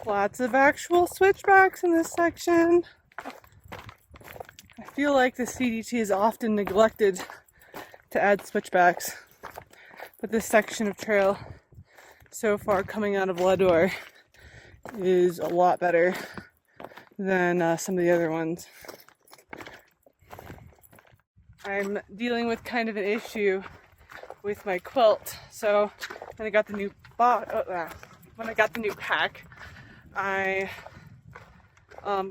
lots of actual switchbacks in this section. I feel like the CDT is often neglected to add switchbacks, but this section of trail so far coming out of Lador is a lot better than some of the other ones. I'm dealing with kind of an issue with my quilt. So when I got the new pack, I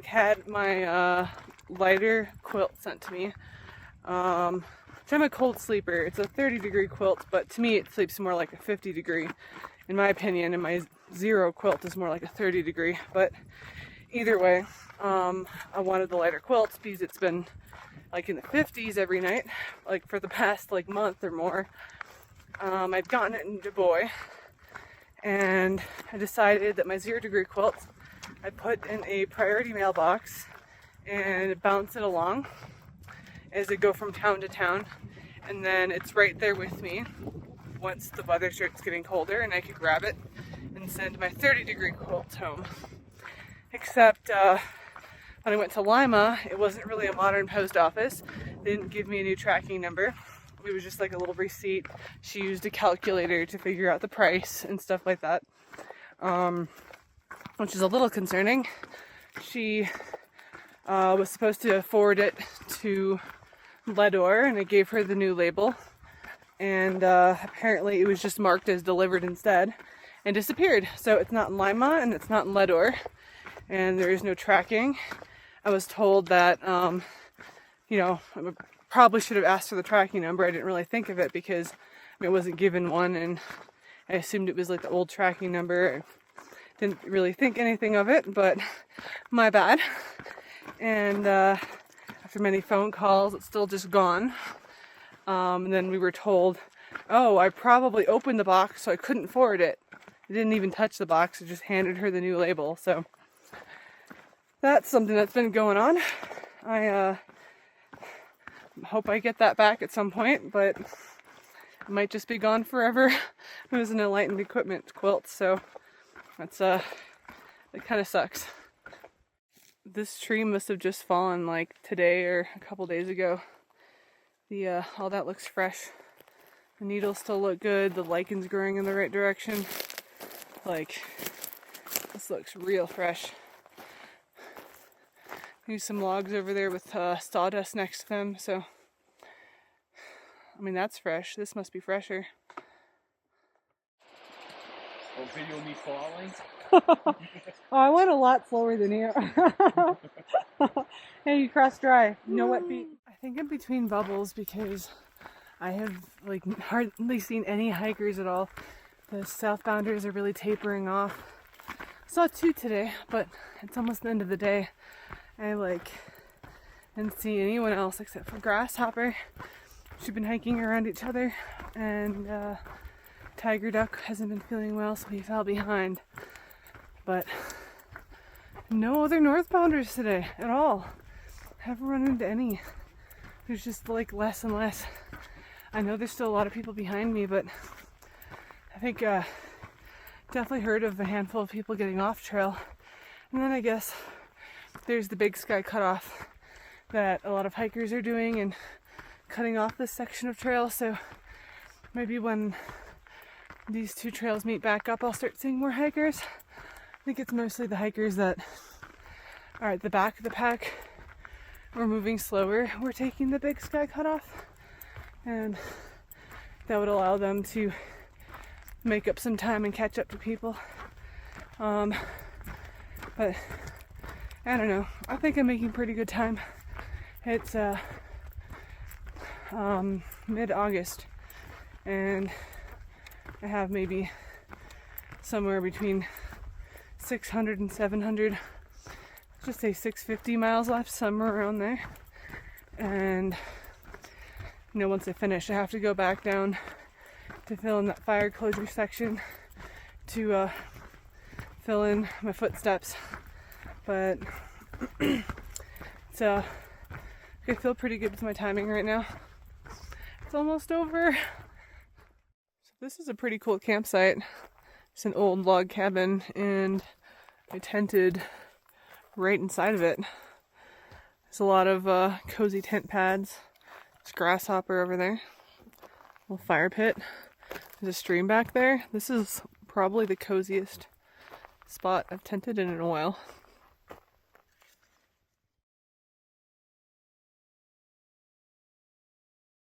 had my lighter quilt sent to me. Which I'm a cold sleeper. It's a 30-degree quilt, but to me it sleeps more like a 50-degree, in my opinion. And my zero quilt is more like a 30-degree. But either way, I wanted the lighter quilt because it's been like in the 50s every night, like for the past like month or more. I'd gotten it in Du Bois, and I decided that my 0-degree quilt I put in a priority mailbox and bounce it along as I go from town to town, and then it's right there with me once the weather starts getting colder, and I could grab it and send my 30-degree quilt home. Except when I went to Lima, it wasn't really a modern post office. They didn't give me a new tracking number. It was just like a little receipt. She used a calculator to figure out the price and stuff like that, which is a little concerning. She was supposed to forward it to Lador, and I gave her the new label, and apparently it was just marked as delivered instead and disappeared. So it's not in Lima and it's not in Lador, and there is no tracking. I was told that, I probably should have asked for the tracking number. I didn't really think of it because I wasn't given one, and I assumed it was like the old tracking number. I didn't really think anything of it, but my bad. And after many phone calls, it's still just gone. And then we were told, oh, I probably opened the box, so I couldn't forward it. I didn't even touch the box. I just handed her the new label. So that's something that's been going on. I hope I get that back at some point, but it might just be gone forever. It was an Enlightened Equipment quilt, so that's it kind of sucks. This tree must have just fallen like today or a couple days ago. All that looks fresh. The needles still look good. The lichen's growing in the right direction. Like, this looks real fresh. There's some logs over there with sawdust next to them, so I mean that's fresh. This must be fresher. Oh, video me falling? Oh, I went a lot slower than you. Hey, you crossed dry. No wet feet. I think I'm between bubbles because I have like hardly seen any hikers at all. The southbounders are really tapering off. Saw 2 today, but it's almost the end of the day. I didn't see anyone else except for Grasshopper. She's been hiking around each other, and Tiger Duck hasn't been feeling well, so he fell behind. But no other northbounders today at all. Haven't run into any. There's just like less and less. I know there's still a lot of people behind me, but I think definitely heard of a handful of people getting off trail. And then I guess there's the Big Sky cutoff that a lot of hikers are doing and cutting off this section of trail. So maybe when these 2 trails meet back up, I'll start seeing more hikers. I think it's mostly the hikers that are at the back of the pack. We're moving slower. We're taking the Big Sky cutoff, and that would allow them to make up some time and catch up to people. But I don't know. I think I'm making pretty good time. It's mid-August, and I have maybe somewhere between 600 and 700, just say 650 miles left, somewhere around there. And once I finish, I have to go back down to fill in that fire closure section to fill in my footsteps. But I feel pretty good with my timing right now. It's almost over. So this is a pretty cool campsite. It's an old log cabin, and I tented right inside of it. There's a lot of cozy tent pads. There's Grasshopper over there. Little fire pit. There's a stream back there. This is probably the coziest spot I've tented in a while.